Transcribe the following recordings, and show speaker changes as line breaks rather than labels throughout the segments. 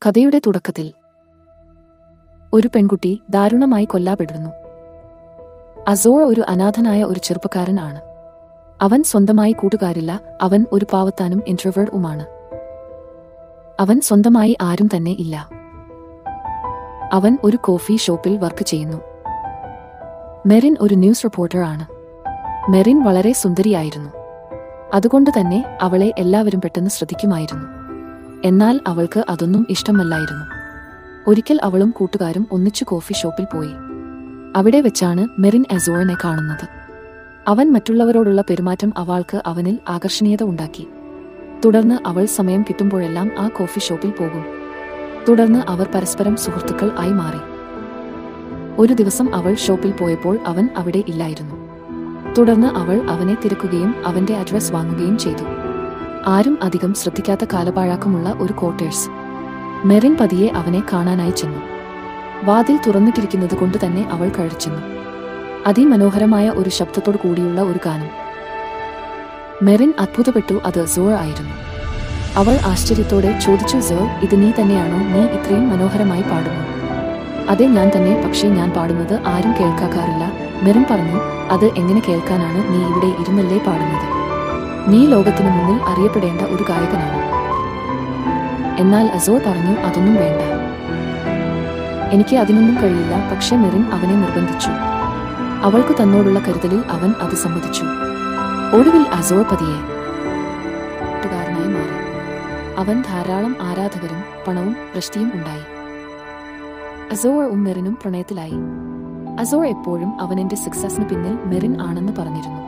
കഥയുടെ തുടക്കത്തിൽ ഒരു പെൺകുട്ടി ദാരുണമായി കൊല്ലപ്പെടുന്നു. അസോർ ഒരു അനാഥനായ ഒരു ചെറുപ്പക്കാരൻ ആണ്. അവൻ സ്വന്തമായി കൂട്ടുകാരില്ല. അവൻ ഒരു പാവത്താനും ഇൻട്രോവേർട്ടുമാണ്. അവൻ സ്വന്തമായി ആരും തന്നെ ഇല്ല. അവൻ ഒരു കോഫി ഷോപ്പിൽ വർക്ക് ചെയ്യുന്നു. മെറിൻ ഒരു ന്യൂസ് റിപ്പോർട്ടർ ആണ്. മെറിൻ വളരെ സുന്ദരിയായിരുന്നു. അതുകൊണ്ട് തന്നെ അവളെ എല്ലാവരും പെട്ടെന്ന് ശ്രദ്ധിക്കുമായിരുന്നു. എന്നാൽ അവൾക്ക് അതൊന്നും ഇഷ്ടമല്ലായിരുന്നു. ഒരിക്കൽ അവളും കൂട്ടുകാരും ഒന്നിച്ചു കോഫി ഷോപ്പിൽ പോയി. അവിടെ വെച്ചാണ് മെറിൻ അസോറിനെ കാണുന്നത്. അവൻ മറ്റുള്ളവരോടുള്ള പെരുമാറ്റം അവനിൽ ആകർഷണീയത ഉണ്ടാക്കി. തുടർന്ന് അവൾ സമയം കിട്ടുമ്പോഴെല്ലാം ആ കോഫി ഷോപ്പിൽ പോകും. തുടർന്ന് അവർ പരസ്പരം സുഹൃത്തുക്കൾ ആയി മാറി. ഒരു ദിവസം അവൾ ഷോപ്പിൽ പോയപ്പോൾ അവൻ അവിടെ ഇല്ലായിരുന്നു. തുടർന്ന് അവൾ അവനെ തിരക്കുകയും അവന്റെ അഡ്രസ് വാങ്ങുകയും ചെയ്തു. ആരും അധികം ശ്രദ്ധിക്കാത്ത കാലപാഴാക്കമുള്ള ഒരു ക്വാർട്ടേഴ്സ്. മെറിൻ പതിയെ അവനെ കാണാനായി ചെന്നു. വാതിൽ തുറന്നിട്ടിരിക്കുന്നത് കൊണ്ട് തന്നെ അവൾ കയറിച്ചെന്നു. അതിമനോഹരമായ ഒരു ശബ്ദത്തോടു കൂടിയുള്ള ഒരു ഗാനം. മെറിൻ അത്ഭുതപ്പെട്ടു. അത് സോർ ആയിരുന്നു. അവൾ ആശ്ചര്യത്തോടെ ചോദിച്ചു, സോർ, ഇത് നീ തന്നെയാണോ? നീ ഇത്രയും മനോഹരമായി പാടുന്നു. അതെ, ഞാൻ തന്നെ. പക്ഷേ ഞാൻ പാടുന്നത് ആരും കേൾക്കാറില്ല. മെറിൻ പറഞ്ഞു, അത് എങ്ങനെ കേൾക്കാനാണ്? നീ ഇവിടെ ഇരുന്നല്ലേ പാടുന്നത്. നീ ലോകത്തിന് മുന്നിൽ അറിയപ്പെടേണ്ട ഒരു ഗായകനാണ്. എന്നാൽ അസോർ പറഞ്ഞു, അതൊന്നും വേണ്ട, എനിക്ക് അതിനൊന്നും കഴിയില്ല. പക്ഷെ മെറിൻ അവനെ നിർബന്ധിച്ചു. അവൾക്ക് തന്നോടുള്ള കരുതലിൽ അവൻ അത് സമ്മതിച്ചു. ഒടുവിൽ അസോർ പതിയെ കൂട്ടുകാരനായി മാറി. അവൻ ധാരാളം ആരാധകരും പണവും പ്രശസ്തിയും ഉണ്ടായി. അസോറും മെറിനും പ്രണയത്തിലായി. അസോർ എപ്പോഴും അവനെന്റെ സക്സസിന് പിന്നിൽ മെറിൻ ആണെന്ന് പറഞ്ഞിരുന്നു.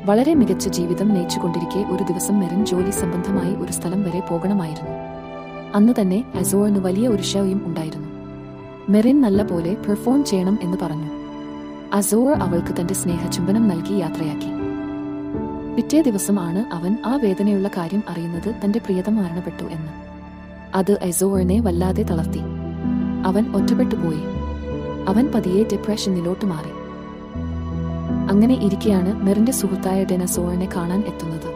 വളരെ മികച്ച ജീവിതം നയിച്ചുകൊണ്ടിരിക്കെ ഒരു ദിവസം മെറിൻ ജോലി സംബന്ധമായി ഒരു സ്ഥലം വരെ പോകണമായിരുന്നു. അന്ന് തന്നെ അസോറിന് വലിയ ഒരു ഷോയും ഉണ്ടായിരുന്നു. മെറിൻ നല്ല പോലെ പെർഫോം ചെയ്യണം എന്ന് പറഞ്ഞു. അസോർ അവൾക്ക് തന്റെ സ്നേഹചുംബനം നൽകി യാത്രയാക്കി. പിറ്റേ ദിവസം ആണ് അവൻ ആ വേദനയുള്ള കാര്യം അറിയുന്നത്, തന്റെ പ്രിയതമ മരണപ്പെട്ടു എന്ന്. അത് അസോറിനെ വല്ലാതെ തളർത്തി. അവൻ ഒറ്റപ്പെട്ടുപോയി. അവൻ പതിയെ ഡിപ്രഷനിലോട്ട് മാറി. അങ്ങനെ ഇരിക്കെയാണ് മെറിന്റെ സുഹൃത്തായ ഡെൻ അസോറിനെ കാണാൻ എത്തുന്നത്.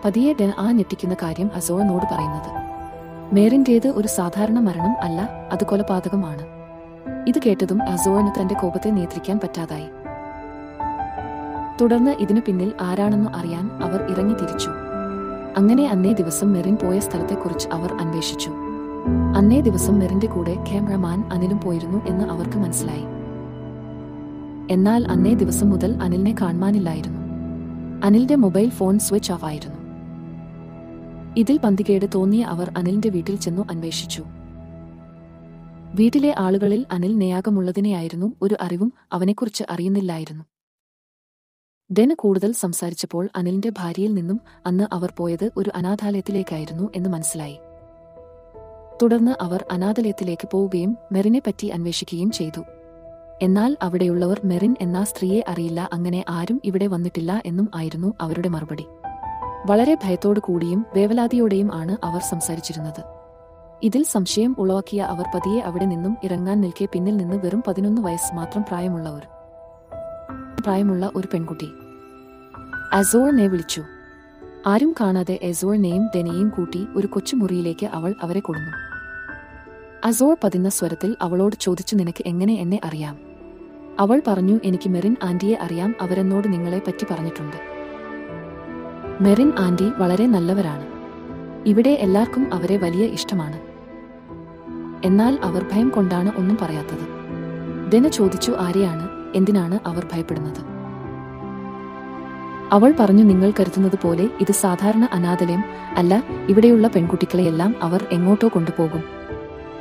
പതിയെ ഡെൻ ആ ഞെട്ടിക്കുന്ന കാര്യം അസോറിനോട് പറയുന്നത്. മെറിന്റേത് ഒരു സാധാരണ മരണം അല്ല, അത് കൊലപാതകമാണ്. ഇത് കേട്ടതും അസോറിന് തന്റെ കോപത്തെ നിയന്ത്രിക്കാൻ പറ്റാതായി. തുടർന്ന് ഇതിനു പിന്നിൽ ആരാണെന്ന് അറിയാൻ അവർ ഇറങ്ങി തിരിച്ചു. അങ്ങനെ അന്നേ ദിവസം മെറിൻ പോയ സ്ഥലത്തെക്കുറിച്ച് അവർ അന്വേഷിച്ചു. അന്നേ ദിവസം മെറിന്റെ കൂടെ ക്യാമറമാൻ അനിലും പോയിരുന്നു എന്ന് അവർക്ക് മനസ്സിലായി. എന്നാൽ അന്നേ ദിവസം മുതൽ അനിലിനെ കാണാനില്ലായിരുന്നു. അനിലിന്റെ മൊബൈൽ ഫോൺ സ്വിച്ച് ഓഫ് ആയിരുന്നു. ഇതിൽ പന്തികേട് തോന്നിയ അവർ അനിലിന്റെ വീട്ടിൽ ചെന്നു അന്വേഷിച്ചു. വീട്ടിലെ ആളുകളിൽ അനിൽ നെയാകമുള്ളതിനെയായിരുന്നു ഒരു അറിവും അവനെക്കുറിച്ച് അറിയുന്നില്ലായിരുന്നു. ഡെൻ കൂടുതൽ സംസാരിച്ചപ്പോൾ അനിലിന്റെ ഭാര്യയിൽ നിന്നും അന്ന് അവർ പോയത് ഒരു അനാഥാലയത്തിലേക്കായിരുന്നു എന്ന് മനസ്സിലായി. തുടർന്ന് അവർ അനാഥാലയത്തിലേക്ക് പോവുകയും മെറിനെ പറ്റി അന്വേഷിക്കുകയും ചെയ്തു. എന്നാൽ അവിടെയുള്ളവർ മെറിൻ എന്ന സ്ത്രീയെ അറിയില്ല, അങ്ങനെ ആരും ഇവിടെ വന്നിട്ടില്ല എന്നും ആയിരുന്നു അവരുടെ മറുപടി. വളരെ ഭയത്തോടു കൂടിയും വേവലാതിയോടെയും ആണ് അവർ സംസാരിച്ചിരുന്നത്. ഇതിൽ സംശയം ഉളവാക്കിയ അവർ പതിയെ അവിടെ നിന്നും ഇറങ്ങാൻ നിൽക്കെ പിന്നിൽ നിന്ന് വെറും 11 വയസ്സ് മാത്രം പ്രായമുള്ള ഒരു പെൺകുട്ടി അസോറിനെ വിളിച്ചു. ആരും കാണാതെ അസോറിനെയും ഡെനെയും കൂട്ടി ഒരു കൊച്ചുമുറിയിലേക്ക് അവൾ അവരെ കൊടുന്നു. അസോർ പതിന്ന സ്വരത്തിൽ അവളോട് ചോദിച്ചു, നിനക്ക് എങ്ങനെ എന്നെ അറിയാം? അവൾ പറഞ്ഞു, എനിക്ക് മെറിൻ ആന്റിയെ അറിയാം, അവരെന്നോട് നിങ്ങളെ പറ്റി പറഞ്ഞിട്ടുണ്ട്. മെറിൻ ആന്റി വളരെ നല്ലവരാണ്. ഇവിടെ എല്ലാവർക്കും അവരെ വലിയ ഇഷ്ടമാണ്. എന്നാൽ അവർ ഭയം കൊണ്ടാണ് ഒന്നും പറയാത്തത്. ഡെന ചോദിച്ചു, ആരെയാണ്, എന്തിനാണ് അവർ ഭയപ്പെടുന്നത്? അവൾ പറഞ്ഞു, നിങ്ങൾ കരുതുന്നത് പോലെ ഇത് സാധാരണ അനാഥാലയം അല്ല. ഇവിടെയുള്ള പെൺകുട്ടികളെയെല്ലാം അവർ എങ്ങോട്ടോ കൊണ്ടുപോകും.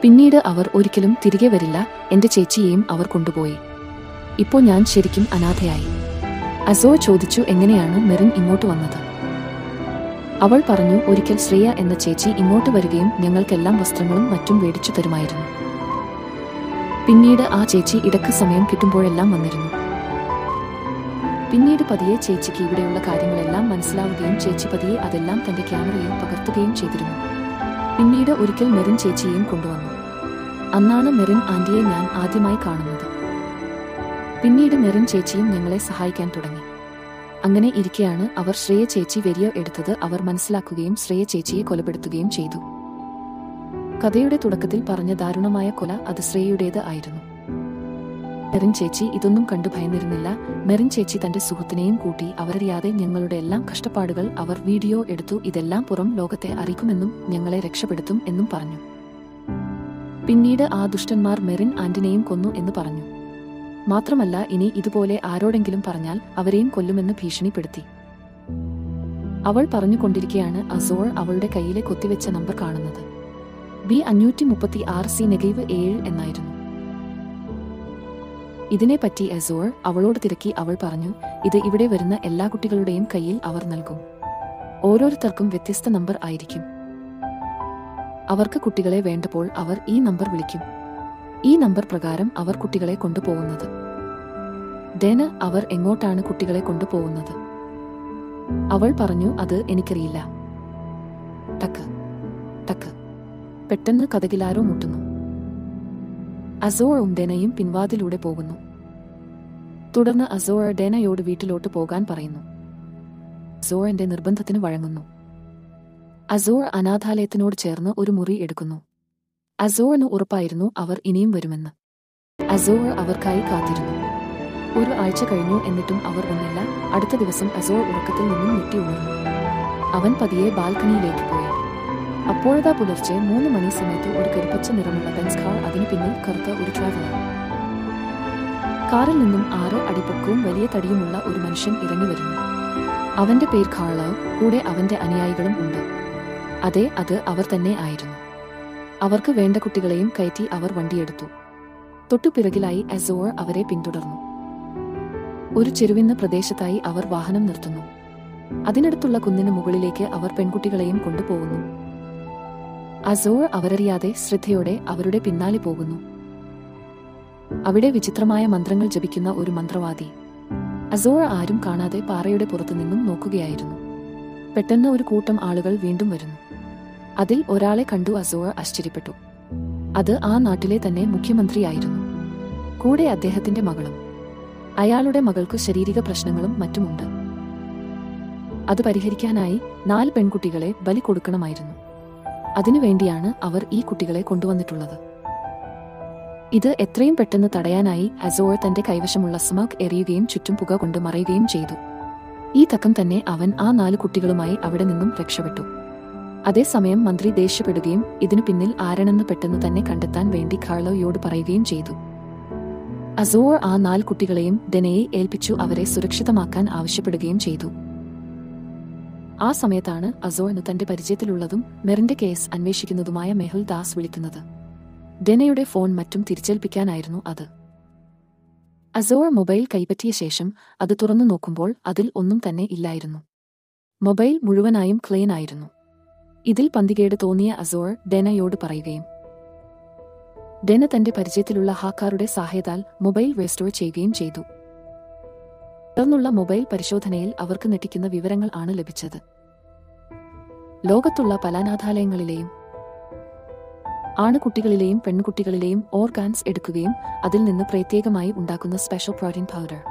പിന്നീട് അവർ ഒരിക്കലും തിരികെ വരില്ല. എന്റെ ചേച്ചിയെയും അവർ കൊണ്ടുപോയി. ഇപ്പോൾ ഞാൻ ശരിക്കും അനാഥയായി. അസോർ ചോദിച്ചു, എങ്ങനെയാണ് മെറിൻ ഇങ്ങോട്ട് വന്നത്? അവൾ പറഞ്ഞു, ഒരിക്കൽ ശ്രേയ എന്ന ചേച്ചി ഇങ്ങോട്ട് വരികയും ഞങ്ങൾക്കെല്ലാം വസ്ത്രങ്ങളും മറ്റും മേടിച്ചു തരുമായിരുന്നു. പിന്നീട് ആ ചേച്ചി ഇടയ്ക്ക് സമയം കിട്ടുമ്പോഴെല്ലാം വന്നിരുന്നു. പിന്നീട് പതിയെ ചേച്ചിക്ക് ഇവിടെയുള്ള കാര്യങ്ങളെല്ലാം മനസ്സിലാവുകയും ചേച്ചി പതിയെ അതെല്ലാം തന്റെ ക്യാമറയിൽ പകർത്തുകയും ചെയ്തിരുന്നു. പിന്നീട് ഒരിക്കൽ മെറിൻ ചേച്ചിയെയും കൊണ്ടുവന്നു. അന്നാണ് മെറിൻ ആന്റിയെ ഞാൻ ആദ്യമായി കാണുന്നത്. പിന്നീട് മെറിൻ ചേച്ചിയും ഞങ്ങളെ സഹായിക്കാൻ തുടങ്ങി. അങ്ങനെ ഇരിക്കെയാണ് അവർ ശ്രേയ ചേച്ചി വീഡിയോ എടുത്തത് അവർ മനസ്സിലാക്കുകയും ശ്രേയ ചേച്ചിയെ കൊലപ്പെടുത്തുകയും ചെയ്തു. കഥയുടെ തുടക്കത്തിൽ പറഞ്ഞ ദാരുണമായ കൊല അത് ശ്രേയയുടേത് ആയിരുന്നു. മെറിൻ ചേച്ചി ഇതൊന്നും കണ്ടു ഭയന്നിരുന്നില്ല. മെറിൻ ചേച്ചി തന്റെ സുഹൃത്തിനെയും കൂട്ടി അവരറിയാതെ ഞങ്ങളുടെ എല്ലാം കഷ്ടപ്പാടുകൾ അവർ വീഡിയോ എടുത്തു, ഇതെല്ലാം പുറം ലോകത്തെ അറിയിക്കുമെന്നും ഞങ്ങളെ രക്ഷപ്പെടുത്തും എന്നും പറഞ്ഞു. പിന്നീട് ആ ദുഷ്ടന്മാർ മെറിൻ ആന്റിനെയും കൊന്നു എന്ന് പറഞ്ഞു. മാത്രമല്ല ഇനി ഇതുപോലെ ആരോടെങ്കിലും പറഞ്ഞാൽ അവരെയും കൊല്ലുമെന്ന് ഭീഷണിപ്പെടുത്തി. അവൾ പറഞ്ഞുകൊണ്ടിരിക്കെയാണ് അസോർ അവളുടെ കയ്യിലെ കൊത്തിവെച്ച നമ്പർ കാണുന്നത്. B536C-7 എന്നായിരുന്നു. ഇതിനെപ്പറ്റി അസോർ അവളോട് തിരക്കി. അവൾ പറഞ്ഞു, ഇത് ഇവിടെ വരുന്ന എല്ലാ കുട്ടികളുടെയും കയ്യിൽ അവർ നൽകും. ഓരോരുത്തർക്കും വ്യത്യസ്ത നമ്പർ ആയിരിക്കും. അവർക്ക് കുട്ടികളെ വേണ്ടപ്പോൾ അവർ ഈ നമ്പർ വിളിക്കും. ഈ നമ്പർ പ്രകാരം അവർ കുട്ടികളെ കൊണ്ടുപോകുന്നത്. ഡേന, അവർ എങ്ങോട്ടാണ് കുട്ടികളെ കൊണ്ടുപോകുന്നത്? അവൾ പറഞ്ഞു, അത് എനിക്കറിയില്ല. ടക്ക് ടക്ക്. പെട്ടെന്ന് കതകിലാരോ മുട്ടുന്നു. അസോറും ഡേനയും പിൻവാതിലൂടെ പോകുന്നു. തുടർന്ന് അസോർ ഡേനയോട് വീട്ടിലോട്ട് പോകാൻ പറയുന്നു. അസോറിന്റെ നിർബന്ധത്തിന് വഴങ്ങുന്നു. അസോർ അനാഥാലയത്തിനോട് ചേർന്ന് ഒരു മുറി എടുക്കുന്നു. അസോറിന് ഉറപ്പായിരുന്നു അവർ ഇനിയും വരുമെന്ന്. അസോർ അവർക്കായി കാത്തിരുന്നു. ഒരു ആഴ്ച കഴിഞ്ഞു, എന്നിട്ടും അവർ വന്നില്ല. അടുത്ത ദിവസം അസോർ ഉറക്കത്തിൽ നിന്നും ഞെട്ടി ഉണർന്നു. അവൻ പതിയെ ബാൽക്കണിയിലേക്ക് പോയി. അപ്പോഴതാ പുലർച്ചെ 3 മണി സമയത്ത് ഒരു കരുപ്പച്ച നിറമുള്ള ബെൻസ് കാർ, അതിനു പിന്നിൽ കറുത്ത ഒരു ട്രാവലർ. കാറിൽ നിന്നും 6 അടി പൊക്കവും വലിയ തടിയുമുള്ള ഒരു മനുഷ്യൻ ഇറങ്ങി വരുന്നു. അവന്റെ പേര് കാർലോ. കൂടെ അവന്റെ അനുയായികളും ഉണ്ട്. അതെ, അത് അവർ തന്നെ ആയിരുന്നു. അവർക്ക് വേണ്ട കുട്ടികളെയും കയറ്റി അവർ വണ്ടിയെടുത്തു. തൊട്ടുപിറകിലായി അസോർ അവരെ പിന്തുടർന്നു. ഒരു ചെരുവിന്ന പ്രദേശത്തായി അവർ വാഹനം നിർത്തുന്നു. അതിനടുത്തുള്ള കുന്നിന് മുകളിലേക്ക് അവർ പെൺകുട്ടികളെയും കൊണ്ടുപോകുന്നു. അസോർ അവരറിയാതെ ശ്രദ്ധയോടെ അവരുടെ പിന്നാലെ പോകുന്നു. അവിടെ വിചിത്രമായ മന്ത്രങ്ങൾ ജപിക്കുന്ന ഒരു മന്ത്രവാദി. അസോർ ആരും കാണാതെ പാറയുടെ പുറത്തുനിന്നും നോക്കുകയായിരുന്നു. പെട്ടെന്ന് ഒരു കൂട്ടം ആളുകൾ വീണ്ടും വരുന്നു. അതിൽ ഒരാളെ കണ്ടു അസോർ ആശ്ചര്യപ്പെട്ടു. അത് ആ നാട്ടിലെ തന്നെ മുഖ്യമന്ത്രിയായിരുന്നു. കൂടെ അദ്ദേഹത്തിന്റെ മകളും. അയാളുടെ മകൾക്കു ശാരീരിക പ്രശ്നങ്ങളും മറ്റുമുണ്ട്. അത് പരിഹരിക്കാനായി 4 പെൺകുട്ടികളെ ബലി കൊടുക്കണമായിരുന്നു. അതിനുവേണ്ടിയാണ് അവർ ഈ കുട്ടികളെ കൊണ്ടുവന്നിട്ടുള്ളത്. ഇത് എത്രയും പെട്ടെന്ന് തടയാനായി അസോർ തന്റെ കൈവശമുള്ള സ്മോക്ക് എറിയുകയും ചുറ്റും പുക കൊണ്ട് മറയുകയും ചെയ്തു. ഈ തക്കം തന്നെ അവൻ ആ 4 കുട്ടികളുമായി അവിടെ നിന്നും രക്ഷപ്പെട്ടു. അതേസമയം മന്ത്രി ദേഷ്യപ്പെടുകയും ഇതിനു പിന്നിൽ ആരാണെന്ന് പെട്ടെന്ന് തന്നെ കണ്ടെത്താൻ വേണ്ടി കാർലോയോട് പറയുകയും ചെയ്തു. അസോർ ആ 4 കുട്ടികളെയും ഡെനയെ ഏൽപ്പിച്ചു അവരെ സുരക്ഷിതമാക്കാൻ ആവശ്യപ്പെടുകയും ചെയ്തു. ആ സമയത്താണ് അസോറിന് തന്റെ പരിചയത്തിലുള്ളതും മെറിന്റെ കേസ് അന്വേഷിക്കുന്നതുമായ മെഹുൽ ദാസ് വിളിക്കുന്നത്. ഡെനയുടെ ഫോൺ മറ്റും തിരിച്ചേൽപ്പിക്കാനായിരുന്നു അത്. അസോർ മൊബൈൽ കൈപ്പറ്റിയ ശേഷം അത് തുറന്നു നോക്കുമ്പോൾ അതിൽ ഒന്നും തന്നെ ഇല്ലായിരുന്നു. മൊബൈൽ മുഴുവനായും ക്ലീൻ ആയിരുന്നു. ഇതിൽ പന്തികേട് തോന്നിയ അസോർ ഡെനയോട് പറയുകയും ഡെന തന്റെ പരിചയത്തിലുള്ള ഹാക്കറുടെ സഹായത്താൽ മൊബൈൽ റെസ്റ്റോർ ചെയ്യുകയും ചെയ്തു. തുടർന്നുള്ള മൊബൈൽ പരിശോധനയിൽ അവർക്ക് ഞെട്ടിക്കുന്ന വിവരങ്ങൾ ആണ് ലഭിച്ചത്. ലോകത്തുള്ള പല അനാഥാലയങ്ങളിലെയും ആണുകുട്ടികളിലെയും പെൺകുട്ടികളിലെയും ഓർഗാൻസ് എടുക്കുകയും അതിൽ നിന്ന് പ്രത്യേകമായി ഉണ്ടാക്കുന്ന സ്പെഷ്യൽ പ്രോട്ടീൻ പൗഡർ.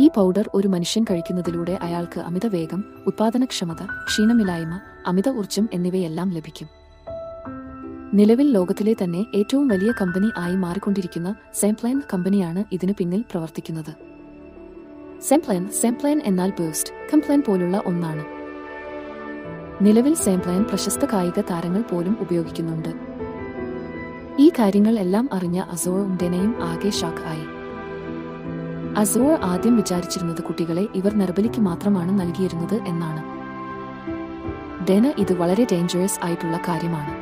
ഈ പൗഡർ ഒരു മനുഷ്യൻ കഴിക്കുന്നതിലൂടെ അയാൾക്ക് അമിത വേഗം, ഉത്പാദനക്ഷമത, ക്ഷീണമില്ലായ്മ, അമിത ഊർജ്ജം എന്നിവയെല്ലാം ലഭിക്കും. നിലവിൽ ലോകത്തിലെ തന്നെ ഏറ്റവും വലിയ കമ്പനി ആയി മാറിക്കൊണ്ടിരിക്കുന്ന സെംപ്ലൈൻ കമ്പനിയാണ് ഇതിനു പിന്നിൽ പ്രവർത്തിക്കുന്നത്. സെംപ്ലൈൻ എന്നാൽ ബൂസ്റ്റ് കംപ്ലൈൻ പോലുള്ള ഒന്നാണ്. നിലവിൽ സെംപ്ലൈൻ പ്രശസ്ത കായിക താരങ്ങൾ പോലും ഉപയോഗിക്കുന്നുണ്ട്. ഈ കാര്യങ്ങൾ എല്ലാം അറിഞ്ഞ അസോറും ഡെനയും ആകെ ഷോക്ക് ആയി. അസോർ ആദ്യം വിചാരിച്ചിരുന്നത് കുട്ടികളെ ഇവർ നരബലിക്ക് മാത്രമാണ് നൽകിയിരുന്നത് എന്നാണ്. ഡെന ഇത് വളരെ ഡേഞ്ചറസ് ആയിട്ടുള്ള കാര്യമാണ്.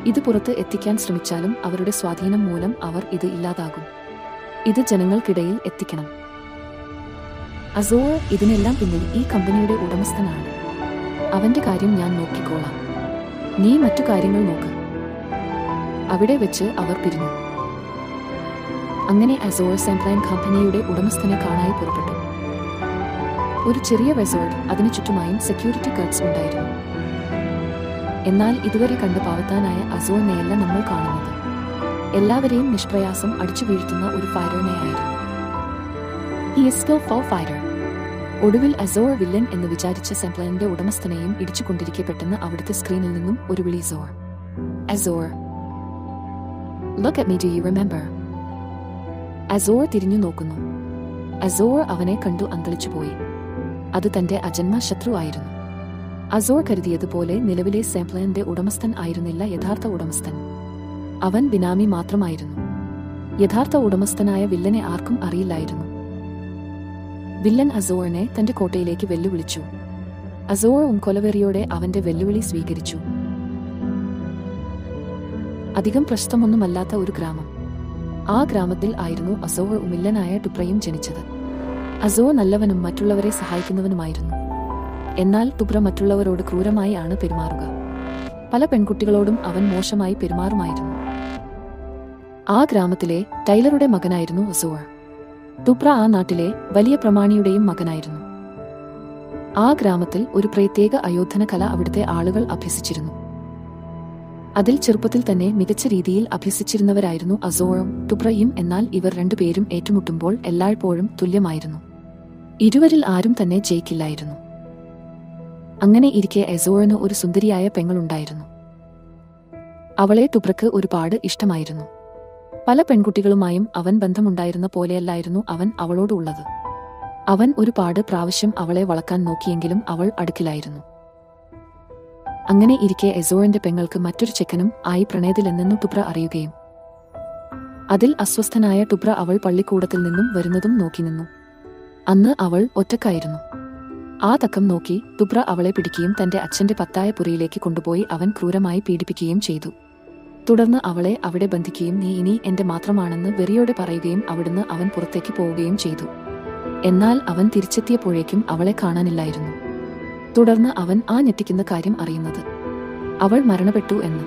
ഇത് പുറത്ത് എത്തിക്കാൻ ശ്രമിച്ചാലും അവരുടെ സ്വാധീനം മൂലം അവർ ഇത് ഇല്ലാതാകും. ഇത് ജനങ്ങൾക്കിടയിൽ എത്തിക്കണം. അസോർ ഇതിനെല്ലാം പിന്നിൽ ഈ കമ്പനിയുടെ ഉടമസ്ഥനാണ്. അവന്റെ കാര്യം ഞാൻ നോക്കിക്കോളാം, നീ മറ്റു കാര്യങ്ങൾ നോക്ക്. അവിടെ വെച്ച് അവർ പിരിഞ്ഞു. അങ്ങനെ അസോർ സെംപ്ലൈൻ കമ്പനിയുടെ ഉടമസ്ഥനെ കാണായി പുറപ്പെട്ടു. ഒരു ചെറിയ റിസോർട്ട്, അതിനു ചുറ്റുമായും സെക്യൂരിറ്റി ഗാർഡ്സ് ഉണ്ടായിരുന്നു. എന്നാൽ ഇതുവരെ കണ്ട് പാവത്താനായ അസോറിനെയല്ല നമ്മൾ കാണുന്നത്. എല്ലാവരെയും നിഷ്പ്രയാസം അടിച്ചു വീഴ്ത്തുന്ന ഒരു ഫൈറ്ററിനെയായിരുന്നു. He is skillful fighter. ഒടുവിൽ അസോർ വില്ലൻ എന്ന് വിചാരിച്ച സെംപ്ലൈനിന്റെ ഉടമസ്ഥനെയും ഇടിച്ചുകൊണ്ടിരിക്കെ പെട്ടെന്ന് അവിടുത്തെ സ്ക്രീനിൽ നിന്നും ഒരു വിളി. സോർ Azor. Look at me, do you remember? Azor തിരിഞ്ഞു നോക്കുന്നു. Azor അവനെ കണ്ടു അന്തളിച്ചുപോയി. അത് തന്റെ അജന്മ ശത്രുവായിരുന്നു. Azor കരുതിയതുപോലെ നിലവിലെ സാംപ്ലന്റെ ഉടമസ്ഥൻ ആയിരുന്നില്ല യഥാർത്ഥ ഉടമസ്ഥൻ. അവൻ ബിനാമി മാത്രമായിരുന്നു. യഥാർത്ഥ ഉടമസ്ഥനായ വില്ലനെ ആർക്കും അറിയില്ലായിരുന്നു. വില്ലൻ അസോറിനെ തന്റെ കോട്ടയിലേക്ക് വെല്ലുവിളിച്ചു. അസോറും കൊലവെറിയോടെ അവന്റെ വെല്ലുവിളി സ്വീകരിച്ചു. അധികം പ്രശ്നമൊന്നുമല്ലാത്ത ഒരു ഗ്രാമം. ആ ഗ്രാമത്തിൽ ആയിരുന്നു അസോറും വില്ലനായ ടുബ്രയും ജനിച്ചത്. അസോർ നല്ലവനും മറ്റുള്ളവരെ സഹായിക്കുന്നവനുമായിരുന്നു. എന്നാൽ ടുബ്ര മറ്റുള്ളവരോട് ക്രൂരമായി ആണ് പെരുമാറുക. പല പെൺകുട്ടികളോടും അവൻ മോശമായി പെരുമാറുമായിരുന്നു. ആ ഗ്രാമത്തിലെ ടൈലറുടെ മകനായിരുന്നു അസോർ. ടുബ്ര ആ നാട്ടിലെ വലിയ പ്രമാണിയുടെയും മകനായിരുന്നു. ആ ഗ്രാമത്തിൽ ഒരു പ്രത്യേക ആയോധന കല അവിടുത്തെ ആളുകൾ അഭ്യസിച്ചിരുന്നു. അതിൽ ചെറുപ്പത്തിൽ തന്നെ മികച്ച രീതിയിൽ അഭ്യസിച്ചിരുന്നവരായിരുന്നു അസോറും ടുബ്രയും. എന്നാൽ ഇവർ രണ്ടുപേരും ഏറ്റുമുട്ടുമ്പോൾ എല്ലായ്പ്പോഴും തുല്യമായിരുന്നു. ഇരുവരിൽ ആരും തന്നെ ജയിക്കില്ലായിരുന്നു. അങ്ങനെ ഇരിക്കെ അസോറിന് ഒരു സുന്ദരിയായ പെങ്ങളുണ്ടായിരുന്നു. അവളെ ടുബ്രക്ക് ഒരുപാട് ഇഷ്ടമായിരുന്നു. പല പെൺകുട്ടികളുമായും അവൻ ബന്ധമുണ്ടായിരുന്ന പോലെയല്ലായിരുന്നു അവൻ അവളോട് ഉള്ളത്. അവൻ ഒരുപാട് പ്രാവശ്യം അവളെ വളക്കാൻ നോക്കിയെങ്കിലും അവൾ അടുക്കിലായിരുന്നു. അങ്ങനെ ഇരിക്കെ അസോറിന്റെ പെങ്ങൾക്ക് മറ്റൊരു ചെക്കനും ആയി പ്രണയത്തിലെന്നു ടുബ്ര അറിയുകയും അതിൽ അസ്വസ്ഥനായ ടുബ്ര അവൾ പള്ളിക്കൂടത്തിൽ നിന്നും വരുന്നതും നോക്കി നിന്നു. അന്ന് അവൾ ഒറ്റക്കായിരുന്നു. ആ തക്കം നോക്കി ടുബ്ര അവളെ പിടിക്കുകയും തന്റെ അച്ഛന്റെ പത്തായ പുരയിലേക്ക് കൊണ്ടുപോയി അവൻ ക്രൂരമായി പീഡിപ്പിക്കുകയും ചെയ്തു. തുടർന്ന് അവളെ അവിടെ ബന്ധിക്കുകയും നീ ഇനി എന്റെ മാത്രമാണെന്ന് വെറിയോടെ പറയുകയും അവിടുന്ന് അവൻ പുറത്തേക്ക് പോവുകയും ചെയ്തു. എന്നാൽ അവൻ തിരിച്ചെത്തിയപ്പോഴേക്കും അവളെ കാണാനില്ലായിരുന്നു. തുടർന്ന് അവൻ ആ ഞെട്ടിക്കുന്ന കാര്യം അറിയുന്നത് അവൾ മരണപ്പെട്ടു എന്ന്.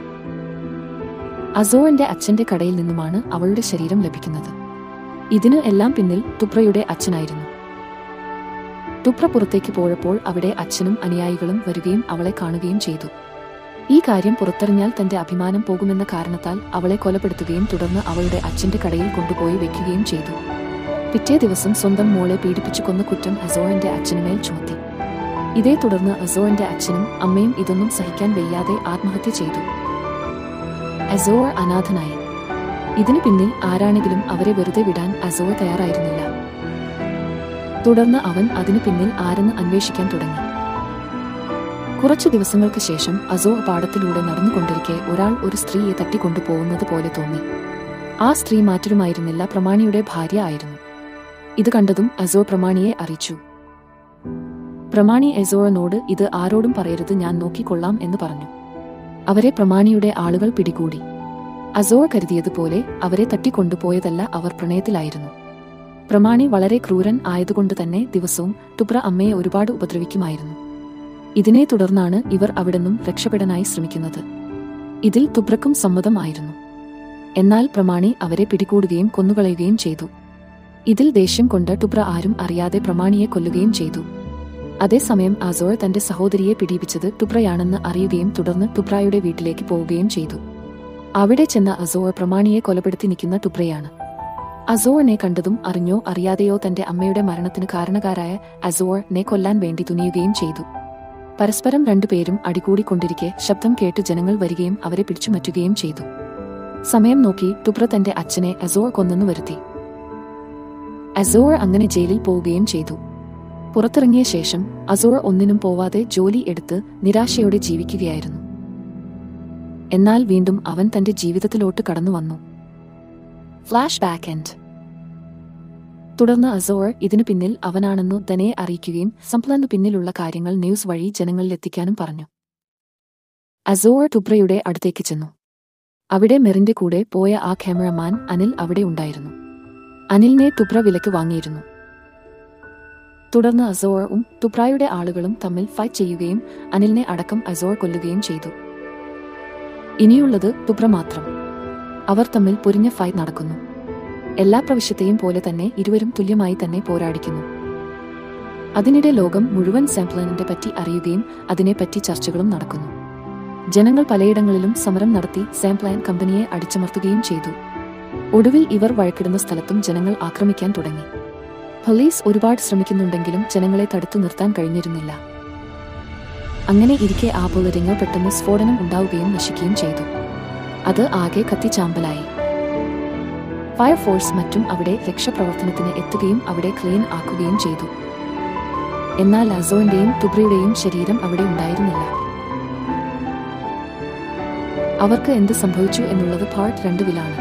അസോറിന്റെ അച്ഛന്റെ കടയിൽ നിന്നുമാണ് അവളുടെ ശരീരം ലഭിക്കുന്നത്. ഇതിനു എല്ലാം പിന്നിൽ ടുബ്രയുടെ അച്ഛനായിരുന്നു. ടുബ്ര പുറത്തേക്ക് പോയപ്പോൾ അവിടെ അച്ഛനും അനുയായികളും വരികയും അവളെ കാണുകയും ചെയ്തു. ഈ കാര്യം പുറത്തറിഞ്ഞാൽ തന്റെ അഭിമാനം പോകുമെന്ന കാരണത്താൽ അവളെ കൊലപ്പെടുത്തുകയും തുടർന്ന് അവളുടെ അച്ഛന്റെ കടയിൽ കൊണ്ടുപോയി വെക്കുകയും ചെയ്തു. പിറ്റേ ദിവസം സ്വന്തം മോളെ പീഡിപ്പിച്ചു കൊന്ന കുറ്റം അസോറിന്റെ അച്ഛനുമേൽ ചുമത്തി. ഇതേ തുടർന്ന് അസോറിന്റെ അച്ഛനും അമ്മയും ഇതൊന്നും സഹിക്കാൻ വയ്യാതെ ആത്മഹത്യ ചെയ്തു. അസോർ അനാഥനായി. ഇതിനു പിന്നിൽ ആരാണെങ്കിലും അവരെ വെറുതെ വിടാൻ അസോർ തയ്യാറായിരുന്നില്ല. തുടർന്ന് അവൻ അതിനു പിന്നിൽ ആരെന്ന് അന്വേഷിക്കാൻ തുടങ്ങി. കുറച്ചു ദിവസങ്ങൾക്ക് ശേഷം അസോർ പാടത്തിലൂടെ നടന്നുകൊണ്ടിരിക്കെ ഒരാൾ ഒരു സ്ത്രീയെ തട്ടിക്കൊണ്ടുപോകുന്നത് പോലെ തോന്നി. ആ സ്ത്രീ മറ്റൊരുമായിരുന്നില്ല, പ്രമാണിയുടെ ഭാര്യ ആയിരുന്നു. ഇത് കണ്ടതും അസോർ പ്രമാണിയെ അറിയിച്ചു. പ്രമാണി അസോറിനോട് ഇത് ആരോടും പറയരുത്, ഞാൻ നോക്കിക്കൊള്ളാം എന്ന് പറഞ്ഞു. അവരെ പ്രമാണിയുടെ ആളുകൾ പിടികൂടി. അസോർ കരുതിയതുപോലെ അവരെ തട്ടിക്കൊണ്ടുപോയതല്ല, അവർ പ്രണയത്തിലായിരുന്നു. പ്രമാണി വളരെ ക്രൂരൻ ആയതുകൊണ്ട് തന്നെ ദിവസവും ടുബ്ര അമ്മയെ ഒരുപാട് ഉപദ്രവിക്കുമായിരുന്നു. ഇതിനെ തുടർന്നാണ് ഇവർ അവിടെന്നും രക്ഷപ്പെടാനായി ശ്രമിക്കുന്നത്. ഇതിൽ ടുബ്രക്കും സമ്മതമായിരുന്നു. എന്നാൽ പ്രമാണി അവരെ പിടികൂടുകയും കൊന്നുകളയുകയും ചെയ്തു. ഇതിൽ ദേഷ്യം കൊണ്ട് ടുബ്ര ആരും അറിയാതെ പ്രമാണിയെ കൊല്ലുകയും ചെയ്തു. അതേസമയം അസോർ തന്റെ സഹോദരിയെ പീഡിപ്പിച്ചത് ടുബ്രയാണെന്ന് അറിയുകയും തുടർന്ന് ടുബ്രയുടെ വീട്ടിലേക്ക് പോവുകയും ചെയ്തു. അവിടെ ചെന്ന അസോർ പ്രമാണിയെ കൊലപ്പെടുത്തി നിൽക്കുന്ന ടുബ്രയാണ്. അസോറിനെ കണ്ടതും അറിഞ്ഞോ അറിയാതെയോ തന്റെ അമ്മയുടെ മരണത്തിന് കാരണക്കാരായ അസോറിനെ കൊല്ലാൻ വേണ്ടി തുനിയുകയും ചെയ്തു. പരസ്പരം രണ്ടുപേരും അടികൂടിക്കൊണ്ടിരിക്കെ ശബ്ദം കേട്ട് ജനങ്ങൾ വരികയും അവരെ പിടിച്ചുമാറ്റുകയും ചെയ്തു. സമയം നോക്കി ടുബ്ര തന്റെ അച്ഛനെ അസോർ കൊന്നെന്നു വരുത്തി. അസോർ അങ്ങനെ ജയിലിൽ പോവുകയും ചെയ്തു. പുറത്തിറങ്ങിയ ശേഷം അസോർ ഒന്നിനും പോവാതെ ജോലി എടുത്ത് നിരാശയോടെ ജീവിക്കുകയായിരുന്നു. എന്നാൽ വീണ്ടും അവൻ തന്റെ ജീവിതത്തിലോട്ട് കടന്നു വന്നു. Flash back end. തുടർന്ന് അസോർ ഇതിനു പിന്നിൽ അവനാണെന്നു തന്നെ അറിയിക്കുകയും സംപ്ലനു പിന്നിലുള്ള കാര്യങ്ങൾ ന്യൂസ് വഴി ജനങ്ങളിലെത്തിക്കാനും പറഞ്ഞു. അസോർ ടുബ്രയുടെ അടുത്തേക്ക് ചെന്നു. അവിടെ മെറിന്റെ കൂടെ പോയ ആ ക്യാമറമാൻ അനിൽ അവിടെ ഉണ്ടായിരുന്നു. അനിലിനെ ടുബ്ര വിലക്ക് വാങ്ങിയിരുന്നു. തുടർന്ന് അസോറും ടുബ്രയുടെ ആളുകളും തമ്മിൽ ഫൈറ്റ് ചെയ്യുകയും അനിലിനെ അടക്കം അസോർ കൊല്ലുകയും ചെയ്തു. ഇനിയുള്ളത് ടുബ്ര മാത്രം. അവർ തമ്മിൽ പൊരിഞ്ഞ ഫൈറ്റ് നടക്കുന്നു. എല്ലാ പ്രവശ്യത്തെയും പോലെ തന്നെ ഇരുവരും തുല്യമായി തന്നെ പോരാടിക്കുന്നു. അതിനിടെ ലോകം മുഴുവൻ സാംപ്ലനിനെ പറ്റി അറിയുകയും അതിനെപ്പറ്റി ചർച്ചകളും നടക്കുന്നു. ജനങ്ങൾ പലയിടങ്ങളിലും സമരം നടത്തി സാംപ്ലൻ കമ്പനിയെ അടിച്ചമർത്തുകയും ചെയ്തു. ഒടുവിൽ ഇവർ വഴക്കിടുന്ന സ്ഥലത്തും ജനങ്ങൾ ആക്രമിക്കാൻ തുടങ്ങി. പോലീസ് ഒരുപാട് ശ്രമിക്കുന്നുണ്ടെങ്കിലും ജനങ്ങളെ തടുത്തു നിർത്താൻ കഴിഞ്ഞിരുന്നില്ല. അങ്ങനെ ഇരിക്കെ ആ ബുള്ളറ്റിന് പെട്ടെന്ന് സ്ഫോടനം ഉണ്ടാവുകയും നശിക്കുകയും ചെയ്തു. അത് ആകെ കത്തിച്ചാമ്പലായി. ഫയർഫോഴ്സ് മറ്റും അവിടെ രക്ഷാപ്രവർത്തനത്തിന് എത്തുകയും അവിടെ ക്ലീൻ ആക്കുകയും ചെയ്തു. എന്നാൽ അസോറിന്റെയും തുബ്രയുടെയും ശരീരം അവിടെ ഉണ്ടായിരുന്നില്ല. അവർക്ക് എന്ത് സംഭവിച്ചു എന്നുള്ളത് പാർട്ട് 2-ലാണ്.